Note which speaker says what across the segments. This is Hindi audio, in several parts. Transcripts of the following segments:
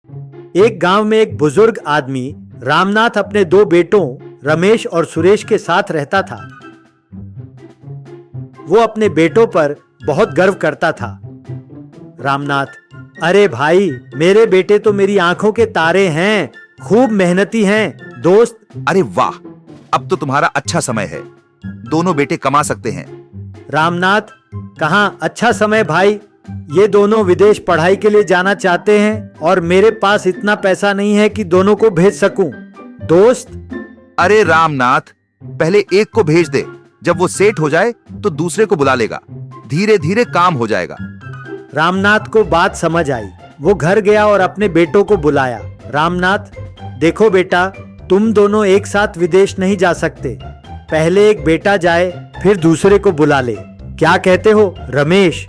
Speaker 1: एक गांव में एक बुजुर्ग आदमी रामनाथ अपने दो बेटों रमेश और सुरेश के साथ रहता था। वो अपने बेटों पर बहुत गर्व करता था। रामनाथ, अरे भाई, मेरे बेटे तो मेरी आंखों के तारे हैं, खूब मेहनती हैं। दोस्त,
Speaker 2: अरे वाह, अब तो तुम्हारा अच्छा समय है, दोनों बेटे कमा सकते हैं।
Speaker 1: रामनाथ, कहाँ अच्छा समय भाई, ये दोनों विदेश पढ़ाई के लिए जाना चाहते हैं और मेरे पास इतना पैसा नहीं है कि दोनों को भेज सकूं। दोस्त,
Speaker 2: अरे रामनाथ, पहले एक को भेज दे, जब वो सेठ हो जाए तो दूसरे को बुला लेगा, धीरे धीरे काम हो जाएगा।
Speaker 1: रामनाथ को बात समझ आई। वो घर गया और अपने बेटों को बुलाया। रामनाथ, देखो बेटा, तुम दोनों एक साथ विदेश नहीं जा सकते, पहले एक बेटा जाए फिर दूसरे को बुला ले। क्या कहते हो रमेश?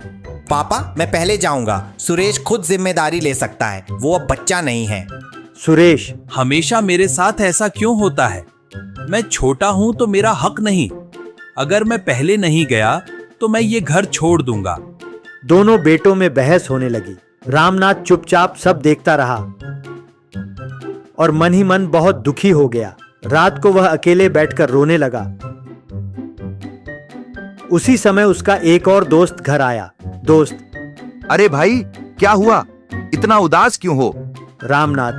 Speaker 3: पापा, मैं पहले जाऊंगा, सुरेश खुद जिम्मेदारी ले सकता है, वो अब बच्चा नहीं है।
Speaker 1: सुरेश,
Speaker 4: हमेशा मेरे साथ ऐसा क्यों होता है? मैं छोटा हूं तो मेरा हक नहीं। अगर मैं पहले नहीं गया तो मैं ये घर छोड़ दूंगा।
Speaker 1: दोनों बेटों में बहस होने लगी। रामनाथ चुपचाप सब देखता रहा और मन ही मन बहुत दुखी हो गया। रात को वह अकेले बैठकर रोने लगा। उसी समय उसका एक और दोस्त घर आया। दोस्त,
Speaker 2: अरे भाई, क्या हुआ, इतना उदास क्यों हो?
Speaker 1: रामनाथ,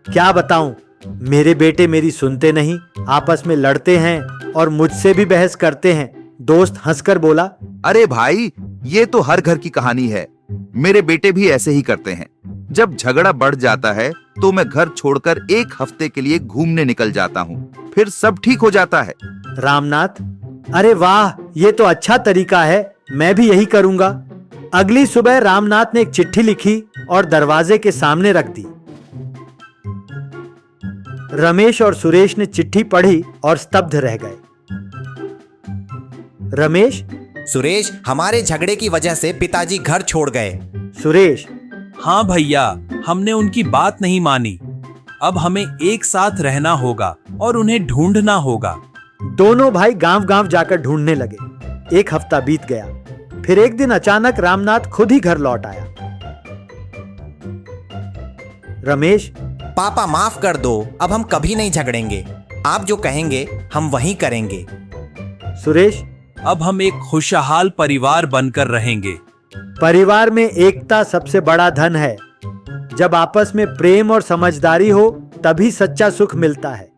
Speaker 1: क्या बताऊं, मेरे बेटे मेरी सुनते नहीं, आपस में लड़ते हैं और मुझसे भी बहस करते हैं। दोस्त हंसकर बोला,
Speaker 2: अरे भाई, ये तो हर घर की कहानी है, मेरे बेटे भी ऐसे ही करते हैं। जब झगड़ा बढ़ जाता है तो मैं घर छोड़कर एक हफ्ते के लिए घूमने निकल जाता हूँ, फिर सब ठीक हो जाता है।
Speaker 1: रामनाथ, अरे वाह, ये तो अच्छा तरीका है, मैं भी यही करूंगा। अगली सुबह रामनाथ ने एक चिट्ठी लिखी और दरवाजे के सामने रख दी। रमेश और सुरेश ने चिट्ठी पढ़ी और स्तब्ध रह गए। रमेश,
Speaker 3: सुरेश, हमारे झगड़े की वजह से पिताजी घर छोड़ गए।
Speaker 1: सुरेश,
Speaker 4: हाँ भैया, हमने उनकी बात नहीं मानी। अब हमें एक साथ रहना होगा और उन्हें ढूंढना होगा।
Speaker 1: दोनों भाई गांव-गांव जाकर ढूंढने लगे। एक हफ्ता बीत गया। फिर एक दिन अचानक रामनाथ खुद ही घर लौट आया। रमेश,
Speaker 3: पापा माफ कर दो, अब हम कभी नहीं झगड़ेंगे, आप जो कहेंगे हम वही करेंगे।
Speaker 1: सुरेश,
Speaker 4: अब हम एक खुशहाल परिवार बनकर रहेंगे।
Speaker 1: परिवार में एकता सबसे बड़ा धन है। जब आपस में प्रेम और समझदारी हो तभी सच्चा सुख मिलता है।